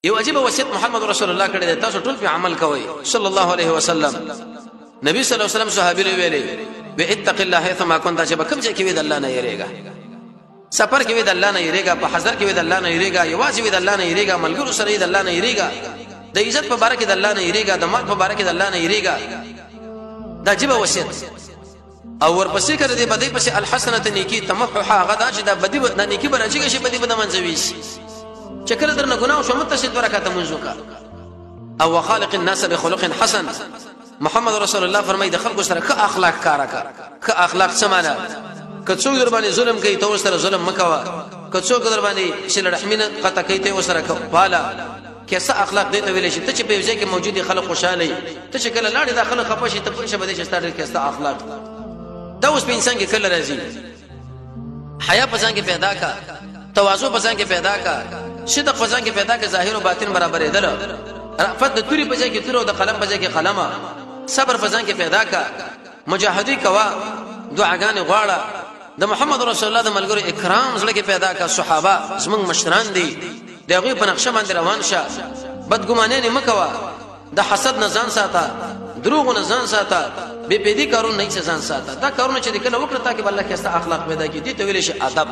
یو عجیب وصیت محمد رسول الله کړی دی، تاسو ټول په عمل کوئ صلی الله علیه وسلم. نبی صلی الله علیه وسلم صحابي ویلي و اتق الله حيثما كنت، چې بکم چې کې وی د الله نه یریګا، سفر کې وی د الله نه یریګا، په حضر کې وی د الله نه یریګا، یوازې وی د الله نه یریګا، ملګرو سره وی د الله نه یریګا، د عزت په باره کې د الله نه یریګا، د مال په باره کې د الله نه یریګا. دا عجیب وصیت. او ورپسې کړه دې بدی پسې الحسنه نیکی تمحها غدا، چې دا بدی د نیکی برچې شي بدی بده منځوي شي. چې کله درنه ګناه شو متشد برکات منځوکا. او خالق الناس بخلق حسن، محمد رسول الله فرمایي د خلکو سره ښه اخلاق کار کا، ښه اخلاق سمانه. که څوک در باندې ظلم کوي ته سره ظلم مکوا، که څوک در باندې شل رحمینه قطع کوي ته سره بالا. کیسه اخلاق دې ته ویل شي ته چې په ځای کې موجودي خلک خوشاله، ته چې کله لاړې داخله خپشي ته پرشه بده چې ستاره کیسه اخلاق. دا اوس په انسان کې کله راځي. حیا په ځان کې پیدا کا، تواضع په ځان کې پیدا کا، صدق په ځان کې پیدا کا، ظاهر او باطن برابرې دل. رأفت د توري په ځای کې تور او د قلم په ځای کې قلم، صبر په ځان کې پیدا کا، مجاهدی کوا، دعاګانې غواړه، د محمد رسول الله د ملګرو اکرام زړه کې پیدا کا. صحابه زمونږ مشران دي، دغه په نقشه باندې روان شه، بدګماني نه مکوا، د حسد نه ځان ساته، دروغ نه ځان ساته، بے پیدي کارونه نه ځان ساته. دا کارونه چې کله وکړه تا کې الله کې است اخلاق پیدا کی دي ته ویل شي ادب.